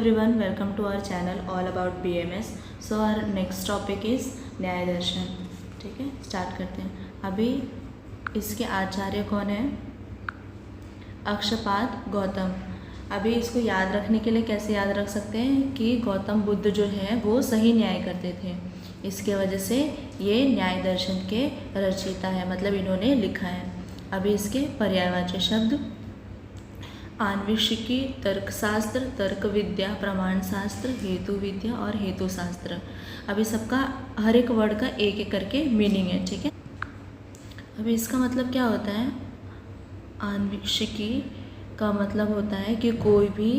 Everyone, welcome to our channel all about BMS. So our next topic is न्याय दर्शन. ठीक है, start करते हैं. अभी इसके आचार्य कौन है? अक्षपाद गौतम. अभी इसको याद रखने के लिए कैसे याद रख सकते हैं कि गौतम बुद्ध जो है वो सही न्याय करते थे, इसके वजह से ये न्याय दर्शन के रचयिता है, मतलब इन्होंने लिखा है. अभी इसके पर्यायवाची शब्द आन्वेषिकी, तर्कशास्त्र, तर्क विद्या, प्रमाण शास्त्र, हेतु विद्या और हेतु शास्त्र. अभी सबका हर एक वर्ड का एक एक करके मीनिंग है. ठीक है, अभी इसका मतलब क्या होता है? आन्वेषिकी का मतलब होता है कि कोई भी,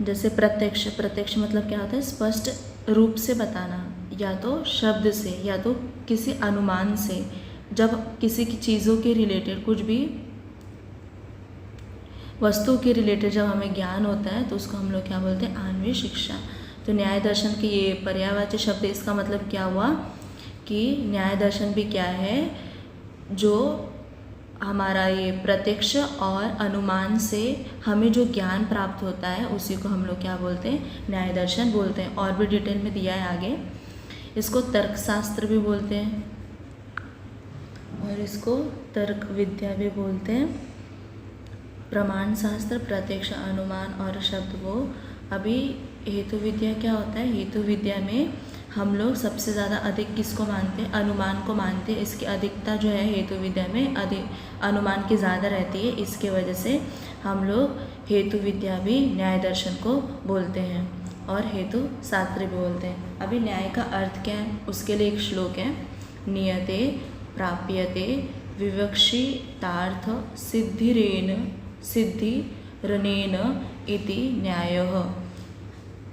जैसे प्रत्यक्ष मतलब क्या होता है? स्पष्ट रूप से बताना, या तो शब्द से या तो किसी अनुमान से. जब किसी की चीज़ों के रिलेटेड, कुछ भी वस्तु के रिलेटेड जब हमें ज्ञान होता है तो उसको हम लोग क्या बोलते हैं? अन्वय शिक्षा. तो न्याय दर्शन के ये पर्यायवाची शब्द, इसका मतलब क्या हुआ कि न्याय दर्शन भी क्या है? जो हमारा ये प्रत्यक्ष और अनुमान से हमें जो ज्ञान प्राप्त होता है उसी को हम लोग क्या बोलते हैं? न्याय दर्शन बोलते हैं. और भी डिटेल में दिया है आगे. इसको तर्कशास्त्र भी बोलते हैं और इसको तर्क विद्या भी बोलते हैं. प्रमाण शास्त्र, प्रत्यक्ष, अनुमान और शब्द वो. अभी हेतु विद्या क्या होता है? हेतु विद्या में हम लोग सबसे ज़्यादा अधिक किसको मानते हैं? अनुमान को मानते हैं. इसकी अधिकता जो है हेतु विद्या में अधिक अनुमान की ज़्यादा रहती है. इसके वजह से हम लोग हेतु विद्या भी न्याय दर्शन को बोलते हैं और हेतु शास्त्र भी बोलते हैं. अभी न्याय का अर्थ क्या है? उसके लिए एक श्लोक है. नियते प्राप्यते विवक्षितार्थ सिद्धिरनेन इति न्यायः.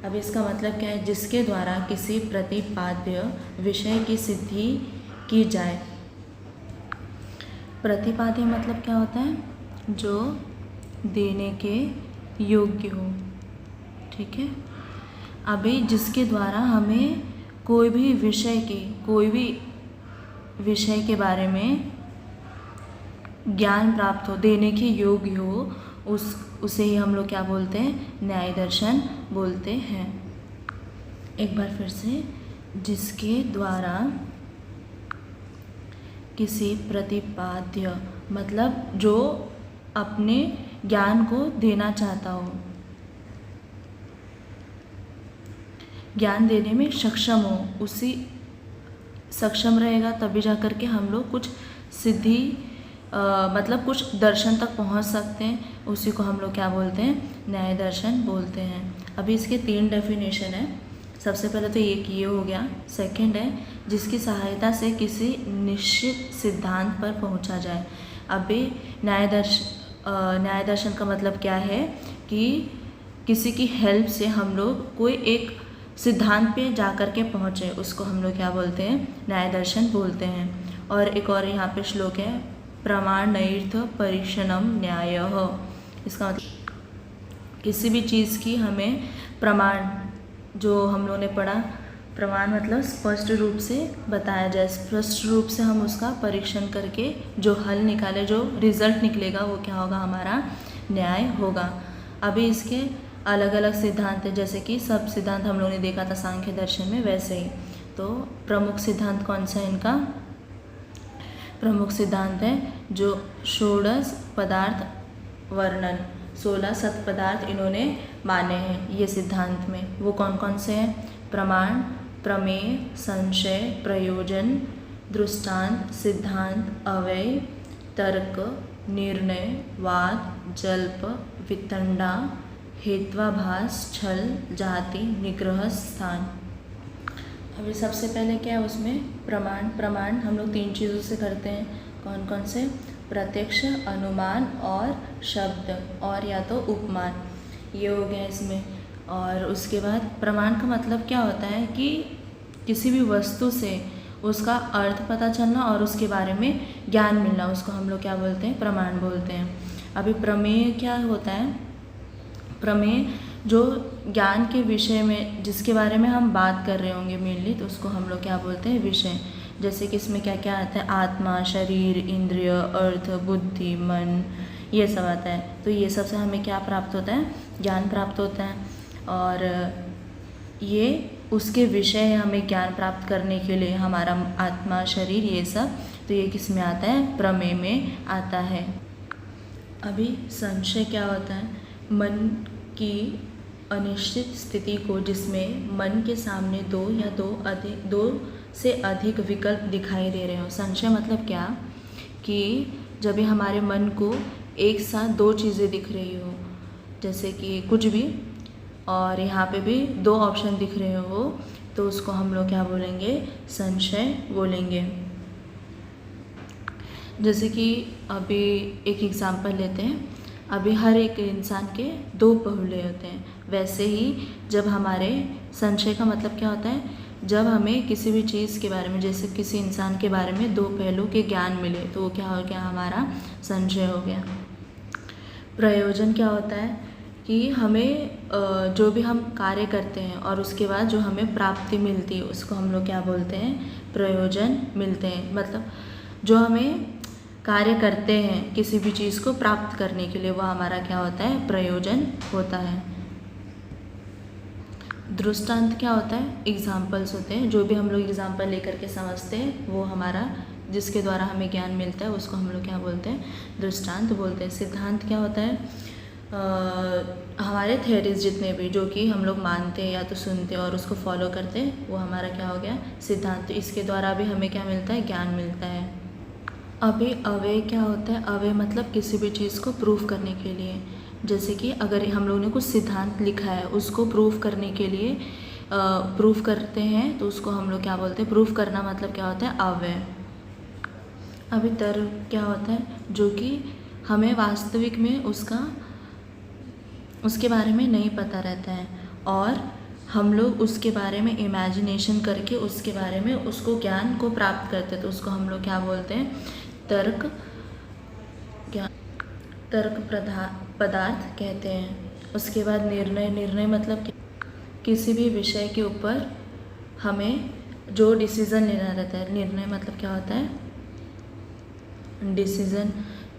अब इसका मतलब क्या है? जिसके द्वारा किसी प्रतिपाद्य विषय की सिद्धि की जाए. प्रतिपाद्य मतलब क्या होता है? जो देने के योग्य हो. ठीक है, अभी जिसके द्वारा हमें कोई भी विषय के बारे में ज्ञान प्राप्त हो, देने के योग्य हो, उसे ही हम लोग क्या बोलते हैं? न्याय दर्शन बोलते हैं. एक बार फिर से, जिसके द्वारा किसी प्रतिपाद्य मतलब जो अपने ज्ञान को देना चाहता हो, ज्ञान देने में सक्षम हो, उसी सक्षम रहेगा तभी जा कर के हम लोग कुछ सिद्धि मतलब कुछ दर्शन तक पहुंच सकते हैं. उसी को हम लोग क्या बोलते हैं? न्याय दर्शन बोलते हैं. अभी इसके 3 डेफिनेशन है. सबसे पहले तो एक ये हो गया. सेकंड है जिसकी सहायता से किसी निश्चित सिद्धांत पर पहुंचा जाए. अभी न्याय दर्शन का मतलब क्या है? कि किसी की हेल्प से हम लोग कोई एक सिद्धांत पे जा कर के पहुँचे, उसको हम लोग क्या बोलते हैं? न्याय दर्शन बोलते हैं. और एक और यहाँ पे श्लोक है, प्रमाणैर्थ परीक्षणम न्यायः. इसका मतलब किसी भी चीज़ की हमें प्रमाण, जो हम लोगों ने पढ़ा, प्रमाण मतलब स्पष्ट रूप से बताया जाए, स्पष्ट रूप से हम उसका परीक्षण करके जो हल निकाले, जो रिजल्ट निकलेगा वो क्या होगा? हमारा न्याय होगा. अभी इसके अलग अलग सिद्धांत है, जैसे कि सब सिद्धांत हम लोगों ने देखा था सांख्य दर्शन में, वैसे ही. तो प्रमुख सिद्धांत कौन सा है इनका? प्रमुख सिद्धांत है जो षोडश पदार्थ वर्णन, 16 सत पदार्थ इन्होंने माने हैं ये सिद्धांत में. वो कौन कौन से हैं? प्रमाण, प्रमेय, संशय, प्रयोजन, दृष्टांत, सिद्धांत, अवयव, तर्क, निर्णय, वाद, जल्प, वितंडा, हेत्वाभास, छल, जाति, निग्रह, स्थान. अभी सबसे पहले क्या है उसमें? प्रमाण हम लोग 3 चीज़ों से करते हैं. कौन कौन से? प्रत्यक्ष, अनुमान और शब्द, और या तो उपमान. ये हो गया इसमें. और उसके बाद प्रमाण का मतलब क्या होता है? कि किसी भी वस्तु से उसका अर्थ पता चलना और उसके बारे में ज्ञान मिलना, उसको हम लोग क्या बोलते हैं? प्रमाण बोलते हैं. अभी प्रमेय क्या होता है? प्रमेय जो ज्ञान के विषय में, जिसके बारे में हम बात कर रहे होंगे मेनली, तो उसको हम लोग क्या बोलते हैं? विषय. जैसे कि इसमें क्या क्या आता है? आत्मा, शरीर, इंद्रिय, अर्थ, बुद्धि, मन, ये सब आता है। तो ये सब से हमें क्या प्राप्त होता है, ज्ञान प्राप्त होता है। और ये उसके विषय हमें ज्ञान प्राप्त करने के लिए हमारा आत्मा, शरीर, ये सब, तो ये किस में आता है, प्रमेय में आता है। अभी संशय क्या होता है, मन की अनिश्चित स्थिति को जिसमें मन के सामने दो से अधिक विकल्प दिखाई दे रहे हो। संशय मतलब क्या, कि जब भी हमारे मन को एक साथ दो चीज़ें दिख रही हो, जैसे कि कुछ भी, और यहाँ पे भी दो ऑप्शन दिख रहे हो, तो उसको हम लोग क्या बोलेंगे, संशय बोलेंगे। जैसे कि अभी एक एग्जांपल लेते हैं, अभी हर एक इंसान के दो पहलू होते हैं, वैसे ही जब हमारे संशय का मतलब क्या होता है, जब हमें किसी भी चीज़ के बारे में, जैसे किसी इंसान के बारे में दो पहलू के ज्ञान मिले, तो वो क्या हो गया, हमारा संशय हो गया। प्रयोजन क्या होता है, कि हमें जो भी हम कार्य करते हैं और उसके बाद जो हमें प्राप्ति मिलती है, उसको हम लोग क्या बोलते हैं, प्रयोजन मिलते हैं। मतलब जो हमें कार्य करते हैं किसी भी चीज़ को प्राप्त करने के लिए, वो हमारा क्या होता है, प्रयोजन होता है। दृष्टांत क्या होता है, एग्जाम्पल्स होते हैं, जो भी हम लोग एग्जाम्पल लेकर के समझते हैं, वो हमारा, जिसके द्वारा हमें ज्ञान मिलता है, उसको हम लोग क्या बोलते हैं, दृष्टांत बोलते हैं। सिद्धांत क्या होता है, हमारे थ्योरीज जितने भी जो कि हम लोग मानते हैं या तो सुनते हैं और उसको फॉलो करते हैं, वो हमारा क्या हो गया, सिद्धांत। तो इसके द्वारा भी हमें क्या मिलता है, ज्ञान मिलता है। अभी अवय क्या होता है, अवय मतलब किसी भी चीज़ को प्रूफ करने के लिए, जैसे कि अगर हम लोगों ने कुछ सिद्धांत लिखा है, उसको प्रूफ करने के लिए प्रूफ करते हैं, तो उसको हम लोग क्या बोलते हैं, प्रूफ करना मतलब क्या होता है, अवय। अभी तर्क क्या होता है, जो कि हमें वास्तविक में उसके बारे में नहीं पता रहता है, और हम लोग उसके बारे में इमेजिनेशन करके उसके बारे में उसको ज्ञान को प्राप्त करते हैं, तो उसको हम लोग क्या बोलते हैं, तर्क पदार्थ कहते हैं। उसके बाद निर्णय मतलब किसी भी विषय के ऊपर हमें जो डिसीज़न लेना रहता है, निर्णय मतलब क्या होता है, डिसीज़न।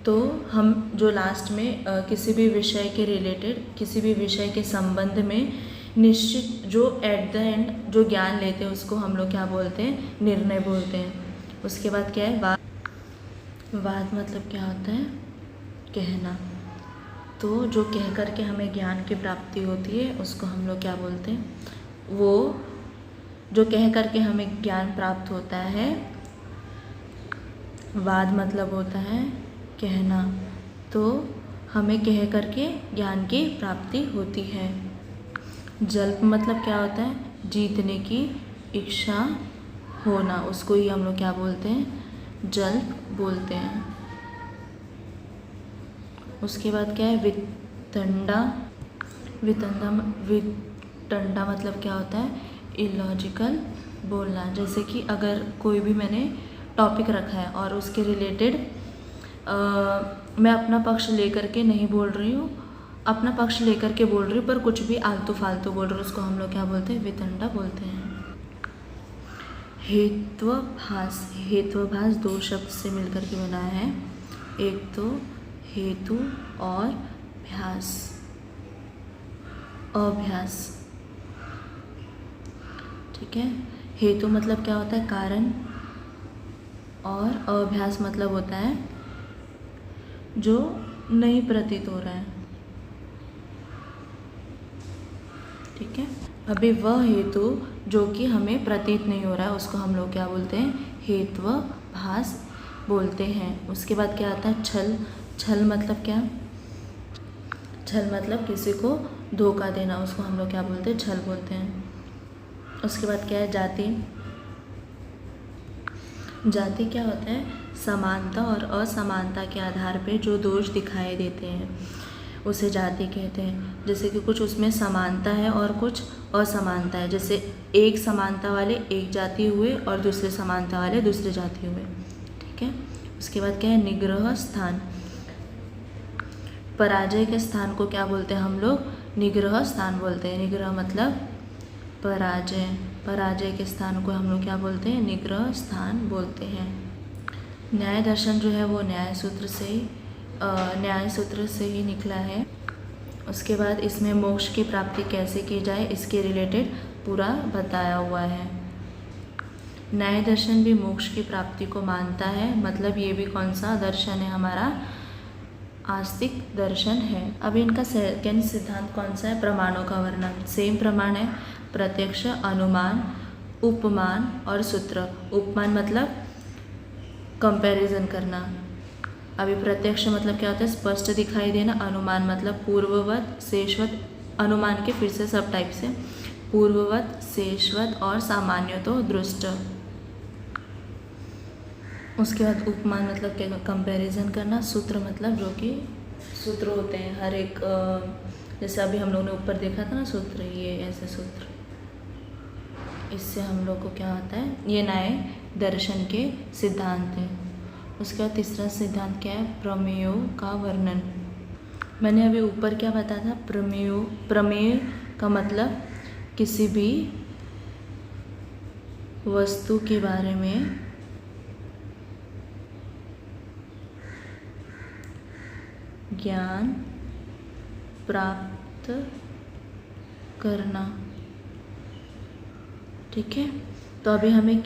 तो हम जो लास्ट में किसी भी विषय के रिलेटेड, किसी भी विषय के संबंध में निश्चित जो एट द एंड जो ज्ञान लेते हैं, उसको हम लोग क्या बोलते हैं, निर्णय बोलते हैं। उसके बाद क्या है, वाद मतलब क्या होता है, कहना। तो जो कह कर के हमें ज्ञान की प्राप्ति होती है, उसको हम लोग क्या बोलते हैं, वो जो कह कर के हमें ज्ञान प्राप्त होता है, वाद मतलब होता है कहना। तो हमें कह करके ज्ञान की प्राप्ति होती है। जल्प मतलब क्या होता है, जीतने की इच्छा होना, उसको ही हम लोग क्या बोलते हैं, जल्प बोलते हैं। उसके बाद क्या है, वितंडा मतलब क्या होता है, इलॉजिकल बोलना। जैसे कि अगर कोई भी मैंने टॉपिक रखा है और उसके रिलेटेड मैं अपना पक्ष लेकर के नहीं बोल रही हूँ, अपना पक्ष लेकर के बोल रही हूँ, पर कुछ भी आलतू फालतू बोल रही हूँ, उसको हम लोग क्या बोलते हैं, वितंडा बोलते हैं। हेत्वाभास दो शब्द से मिलकर के बना है, एक तो हेतु और अभ्यास। ठीक है, हेतु मतलब क्या होता है, कारण, और अभ्यास मतलब होता है जो नहीं प्रतीत हो रहा है। ठीक है, अभी वह हेतु जो कि हमें प्रतीत नहीं हो रहा है, उसको हम लोग क्या बोलते हैं, हेत्वाभास बोलते हैं। उसके बाद क्या आता है, छल मतलब क्या, छल मतलब किसी को धोखा देना, उसको हम लोग क्या बोलते हैं, छल बोलते हैं। उसके बाद क्या है, जाति क्या होता है, समानता और असमानता के आधार पे जो दोष दिखाई देते हैं, उसे जाति कहते हैं। जैसे कि कुछ उसमें समानता है और कुछ असमानता है, जैसे एक समानता वाले एक जाति हुए और दूसरे समानता वाले दूसरे जाति हुए। ठीक है, उसके बाद क्या है, निग्रह स्थान। पराजय के स्थान को क्या बोलते हैं हम लोग, निग्रह स्थान बोलते हैं। निग्रह मतलब पराजय के स्थान को हम लोग क्या बोलते हैं, निग्रह स्थान बोलते हैं। न्याय दर्शन जो है वो न्याय सूत्र से न्याय सूत्र से ही निकला है। उसके बाद इसमें मोक्ष की प्राप्ति कैसे की जाए इसके रिलेटेड पूरा बताया हुआ है। न्याय दर्शन भी मोक्ष की प्राप्ति को मानता है, मतलब ये भी कौन सा दर्शन है, हमारा आस्तिक दर्शन है। अभी इनका सेकंड सिद्धांत कौन सा है, प्रमाणों का वर्णन। सेम प्रमाण है, प्रत्यक्ष, अनुमान, उपमान और सूत्र। उपमान मतलब कंपैरिजन करना। अभी प्रत्यक्ष मतलब क्या होता है, स्पष्ट दिखाई देना। अनुमान मतलब पूर्ववत, शेषवत, अनुमान के फिर से सब टाइप से, पूर्ववत, शेषवत और सामान्यतो दृष्ट। उसके बाद उपमान मतलब क्या, कंपैरिजन करना। सूत्र मतलब जो कि सूत्र होते हैं हर एक, जैसे अभी हम लोगों ने ऊपर देखा था ना सूत्र, ये ऐसे सूत्र, इससे हम लोग को क्या होता है, ये न्याय दर्शन के सिद्धांत हैं। उसके बाद तीसरा सिद्धांत क्या है, प्रमेयों का वर्णन। मैंने अभी ऊपर क्या बताया था, प्रमेय का मतलब किसी भी वस्तु के बारे में ज्ञान प्राप्त करना। ठीक है, तो अभी हमें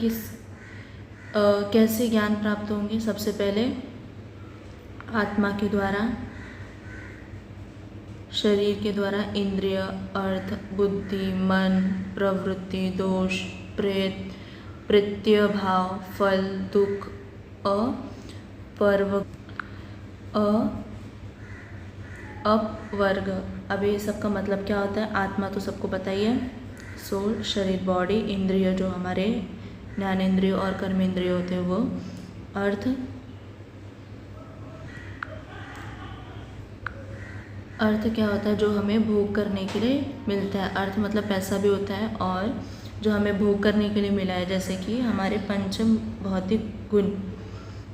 कैसे ज्ञान प्राप्त होंगे, सबसे पहले आत्मा के द्वारा, शरीर के द्वारा, इंद्रिय, अर्थ, बुद्धि, मन, प्रवृत्ति, दोष, प्रत्यय भाव, फल, दुख, अपवर्ग। अभी ये सब का मतलब क्या होता है, आत्मा तो सबको पता ही है, सोल, शरीर, बॉडी, इंद्रिय जो हमारे ज्ञानेंद्रिय और कर्मेंद्रिय होते हैं वो, अर्थ क्या होता है, जो हमें भोग करने के लिए मिलता है। अर्थ मतलब पैसा भी होता है, और जो हमें भोग करने के लिए मिला है, जैसे कि हमारे पंच भौतिक गुण,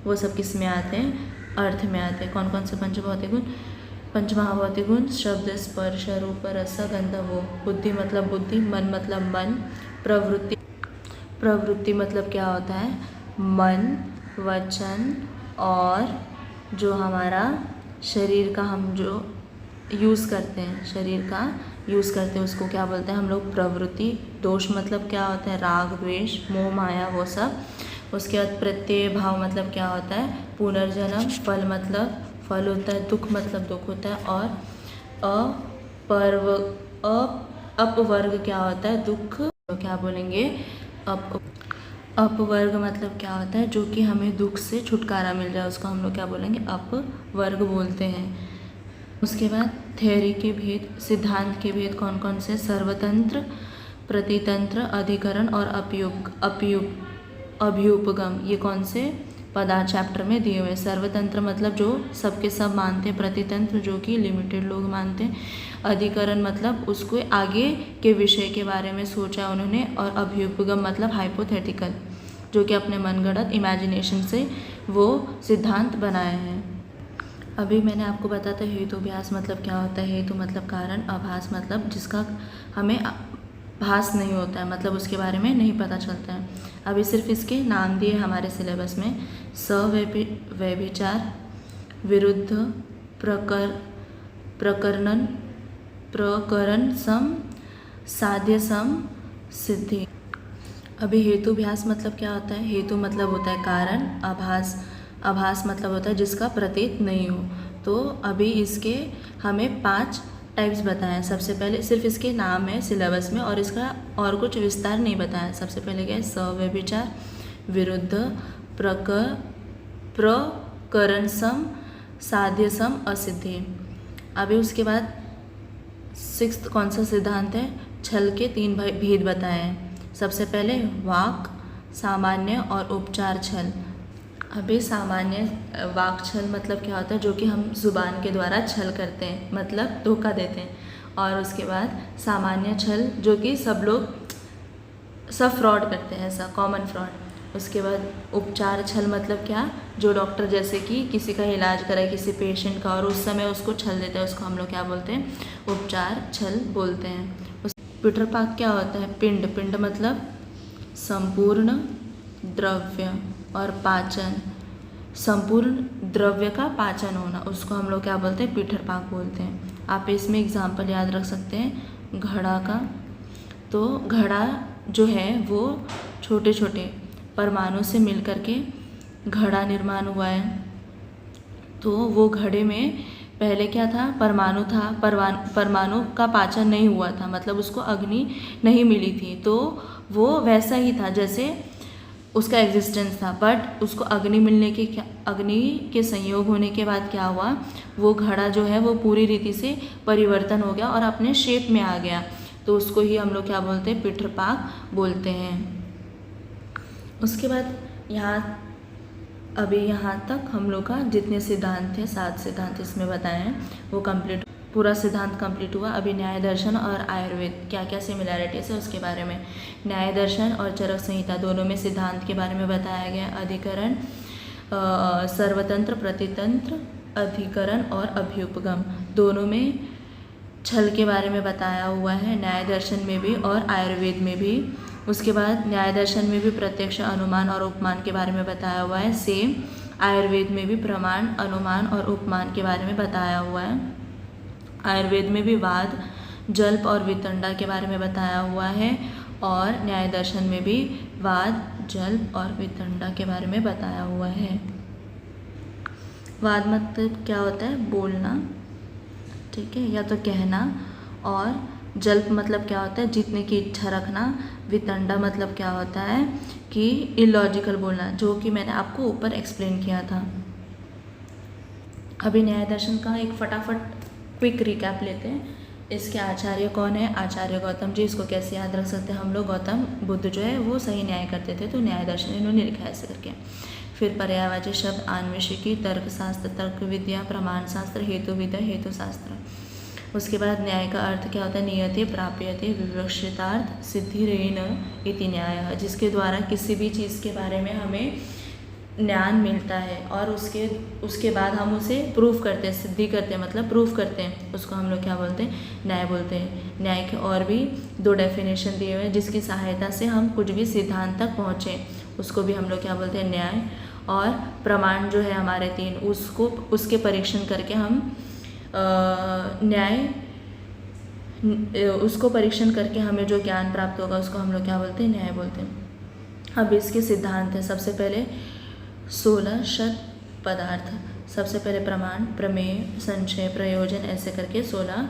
वो सब किस में आते हैं, अर्थ में आते हैं। कौन कौन से पंच भौतिक गुण, पंच महाभौतिक गुण, शब्द, स्पर्श, रूप, रस, गंध, वो। बुद्धि मतलब बुद्धि, मन मतलब मन, प्रवृत्ति मतलब क्या होता है, मन, वचन, और जो हमारा शरीर का हम जो यूज़ करते हैं, शरीर का यूज़ करते हैं उसको क्या बोलते हैं हम लोग, प्रवृत्ति। दोष मतलब क्या होता है, राग, द्वेष, मोह, माया, वो सब। उसके बाद प्रत्यय भाव मतलब क्या होता है, पुनर्जन्म। फल मतलब फल होता है, दुख मतलब दुख होता है, और अपवर्ग क्या होता है, दुख, तो क्या बोलेंगे, अपवर्ग मतलब क्या होता है, जो कि हमें दुख से छुटकारा मिल जाए, उसको हम लोग क्या बोलेंगे, अपवर्ग बोलते हैं। उसके बाद थ्योरी के भेद, सिद्धांत के भेद कौन कौन से, सर्वतंत्र, प्रतितंत्र, अधिकरण और अभ्युपगम। ये कौन से पदार्थ चैप्टर में दिए हुए। सर्वतंत्र मतलब जो सबके सब मानते हैं, प्रतितंत्र जो कि लिमिटेड लोग मानते हैं, अधिकरण मतलब उसको आगे के विषय के बारे में सोचा उन्होंने, और अभ्युपगम मतलब हाइपोथेटिकल, जो कि अपने मनगढ़ंत इमेजिनेशन से वो सिद्धांत बनाए हैं। अभी मैंने आपको बताया था हेतुभ्यास मतलब क्या होता है, हेतु मतलब कारण, आभास मतलब जिसका हमें भास नहीं होता है, मतलब उसके बारे में नहीं पता चलता है। अभी सिर्फ इसके नाम दिए हमारे सिलेबस में, व्यभिचार, विरुद्ध, प्रकरण सम, साध्य सम, सिद्धि। अभी हेतुभ्यास मतलब क्या होता है, हेतु मतलब होता है कारण, आभास मतलब होता है जिसका प्रतीत नहीं हो। तो अभी इसके हमें 5 टाइप्स बताएं। सबसे पहले सिर्फ इसके नाम है सिलेबस में, और इसका और कुछ विस्तार नहीं बताया। सबसे पहले क्या है, सव्यभिचार, विरुद्ध, प्रकरण सम, साध्य सम, असिद्धि। अभी उसके बाद 6th कौन सा सिद्धांत है, छल के 3 भेद बताए हैं। सबसे पहले वाक, सामान्य और उपचार छल। अभी सामान्य वाक छल मतलब क्या होता है, जो कि हम जुबान के द्वारा छल करते हैं, मतलब धोखा देते हैं। और उसके बाद सामान्य छल जो कि सब फ्रॉड करते हैं, ऐसा कॉमन फ्रॉड। उसके बाद उपचार छल मतलब क्या, जो डॉक्टर जैसे कि किसी का इलाज कराए किसी पेशेंट का, और उस समय उसको छल देता है, उसको हम लोग क्या बोलते हैं, उपचार छल बोलते हैं। पितृपाक क्या होता है, पिंड मतलब संपूर्ण द्रव्य, और पाचन संपूर्ण द्रव्य का पाचन होना, उसको हम लोग क्या बोलते हैं, पीठरपाक बोलते हैं। आप इसमें एग्जाम्पल याद रख सकते हैं घड़ा का। तो घड़ा जो है वो छोटे छोटे परमाणु से मिलकर के घड़ा निर्माण हुआ है। तो वो घड़े में पहले क्या था, परमाणु था, परमाणु का पाचन नहीं हुआ था, मतलब उसको अग्नि नहीं मिली थी, तो वो वैसा ही था जैसे उसका एग्जिस्टेंस था। बट उसको अग्नि के संयोग होने के बाद क्या हुआ, वो घड़ा जो है वो पूरी रीति से परिवर्तन हो गया और अपने शेप में आ गया। तो उसको ही हम लोग क्या बोलते हैं, पीठरपाक बोलते हैं। उसके बाद अभी यहाँ तक हम लोग का जितने सिद्धांत थे, 7 सिद्धांत इसमें बताए हैं, वो कंप्लीट, पूरा सिद्धांत कंप्लीट हुआ। अभी न्याय दर्शन और आयुर्वेद क्या क्या सिमिलैरिटीज है उसके बारे में। न्याय दर्शन और चरक संहिता दोनों में सिद्धांत के बारे में बताया गया। अधिकरण, सर्वतंत्र, प्रतितंत्र, अधिकरण और अभ्युपगम दोनों में छल के बारे में बताया हुआ है, न्याय दर्शन में भी और आयुर्वेद में भी। उसके बाद न्याय दर्शन में भी प्रत्यक्ष, अनुमान और उपमान के बारे में बताया हुआ है। सेम आयुर्वेद में भी प्रमाण, अनुमान और उपमान के बारे में बताया हुआ है। आयुर्वेद में भी वाद, जल्प और वितंडा के बारे में बताया हुआ है और न्याय दर्शन में भी वाद, जल्प और वितंडा के बारे में बताया हुआ है। वाद मतलब क्या होता है, बोलना, ठीक है, या तो कहना। और जल्प मतलब क्या होता है, जीतने की इच्छा रखना। वितंडा मतलब क्या होता है कि इलॉजिकल बोलना, जो कि मैंने आपको ऊपर एक्सप्लेन किया था। अभी न्याय दर्शन का एक फटाफट क्विक रिकैप लेते हैं। इसके आचार्य कौन है, आचार्य गौतम जी। इसको कैसे याद रख सकते हैं हम लोग, गौतम बुद्ध जो है वो सही न्याय करते थे, तो न्याय दर्शन इन्होंने लिखा है ऐसे करके। फिर पर्यायवाची शब्द, आन्वेषिकी, तर्कशास्त्र, तर्क विद्या, प्रमाण शास्त्र, हेतु विद्या, हेतु शास्त्र। उसके बाद न्याय का अर्थ क्या होता है, नियते, प्राप्यते, विवक्षितार्थ, सिद्धिरेण इति न्यायः, जिसके द्वारा किसी भी चीज़ के बारे में हमें ज्ञान मिलता है और उसके बाद हम उसे प्रूफ करते हैं, सिद्धि करते हैं, मतलब प्रूफ करते हैं, उसको हम लोग क्या बोलते हैं, न्याय बोलते हैं। न्याय के और भी 2 डेफिनेशन दिए हुए हैं, जिसकी सहायता से हम कुछ भी सिद्धांत तक पहुँचें, उसको भी हम लोग क्या बोलते हैं, न्याय। और प्रमाण जो है हमारे 3, उसके परीक्षण करके हम उसको परीक्षण करके हमें जो ज्ञान प्राप्त होगा उसको हम लोग क्या बोलते हैं, न्याय बोलते हैं। अब इसके सिद्धांत है, सबसे पहले 16 शत पदार्थ। सबसे पहले प्रमाण, प्रमेय, संशय, प्रयोजन, ऐसे करके 16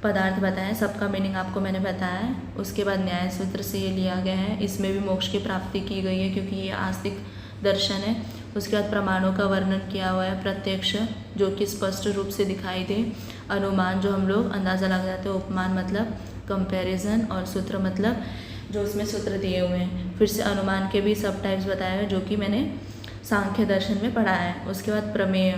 पदार्थ बताएं। सबका मीनिंग आपको मैंने बताया है। उसके बाद न्याय सूत्र से ये लिया गया है, इसमें भी मोक्ष की प्राप्ति की गई है क्योंकि ये आस्तिक दर्शन है। उसके बाद प्रमाणों का वर्णन किया हुआ है, प्रत्यक्ष जो कि स्पष्ट रूप से दिखाई दे, अनुमान जो हम लोग अंदाज़ा लगा जाते हैं, उपमान मतलब कंपैरिजन, और सूत्र मतलब जो उसमें सूत्र दिए हुए हैं। फिर से अनुमान के भी सब टाइप्स बताए हुए जो कि मैंने सांख्य दर्शन में पढ़ा है। उसके बाद प्रमेय,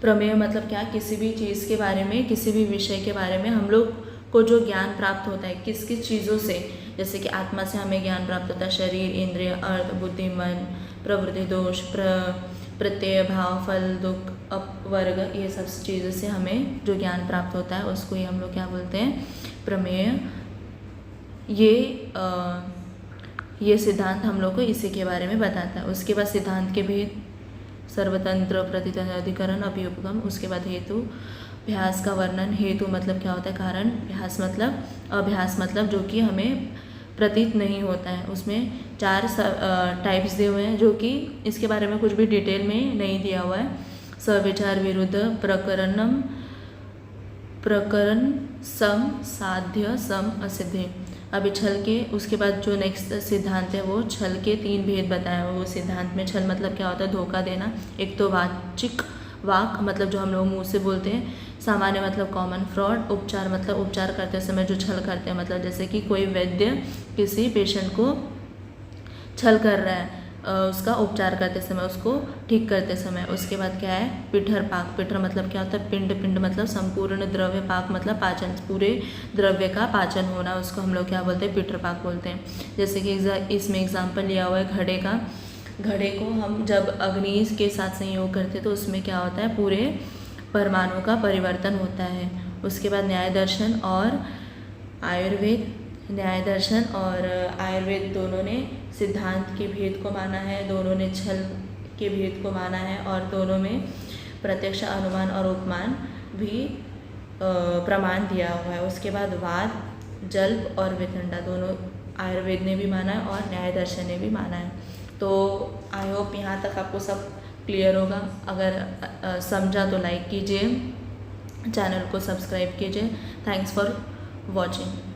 प्रमेय मतलब क्या, किसी भी चीज़ के बारे में, किसी भी विषय के बारे में हम लोग को जो ज्ञान प्राप्त होता है, किस किस चीज़ों से, जैसे कि आत्मा से हमें ज्ञान प्राप्त होता है, शरीर, इंद्रिय, अर्थ, बुद्धि, मन, प्रवृत्ति, दोष, प्रत्यय, भाव, फल, दुख, अपवर्ग, ये सब चीज़ों से हमें जो ज्ञान प्राप्त होता है उसको ही हम लोग क्या बोलते हैं, प्रमेय। ये सिद्धांत हम लोग को इसी के बारे में बताता है। उसके बाद सिद्धांत के भेद, सर्वतंत्र, प्रतितंत्र, अधिकरण, अभ्युपगम। उसके बाद हेतु, अभ्यास का वर्णन। हेतु मतलब क्या होता है, कारण। अभ्यास मतलब जो कि हमें प्रतीत नहीं होता है। उसमें 4 टाइप्स दिए हुए हैं जो कि इसके बारे में कुछ भी डिटेल में नहीं दिया हुआ है। सविचार, विरुद्ध, प्रकरण, सम, साध्य, सम, असिद्धि। अभी छल के, उसके बाद जो नेक्स्ट सिद्धांत है वो छल के 3 भेद बताया हुआ। वो सिद्धांत में छल मतलब क्या होता है, धोखा देना। एक तो वाक मतलब जो हम लोग मुंह से बोलते हैं, सामान्य मतलब कॉमन, फ्रॉड, उपचार मतलब उपचार करते समय जो छल करते हैं, मतलब जैसे कि कोई वैद्य किसी पेशेंट को छल कर रहा है, उसका उपचार करते समय, उसको ठीक करते समय। उसके बाद क्या है, पिठरपाक। पिठर मतलब क्या होता है, पिंड मतलब संपूर्ण द्रव्य, पाक मतलब पाचन, पूरे द्रव्य का पाचन होना, उसको हम लोग क्या बोलते हैं, पिठरपाक बोलते हैं। जैसे कि इसमें एग्जाम्पल लिया हुआ है घड़े का। घड़े को हम जब अग्नि के साथ संयोग करते हैं तो उसमें क्या होता है, पूरे परमाणु का परिवर्तन होता है। उसके बाद न्याय दर्शन और आयुर्वेद, न्याय दर्शन और आयुर्वेद दोनों ने सिद्धांत के भेद को माना है, दोनों ने छल के भेद को माना है और दोनों में प्रत्यक्ष, अनुमान और उपमान भी प्रमाण दिया हुआ है। उसके बाद वाद, जल्प और वितंडा दोनों आयुर्वेद ने भी माना है और न्याय दर्शन ने भी माना है। तो आई होप यहाँ तक आपको सब क्लियर होगा। अगर समझा तो लाइक कीजिए, चैनल को सब्सक्राइब कीजिए। Thanks for watching.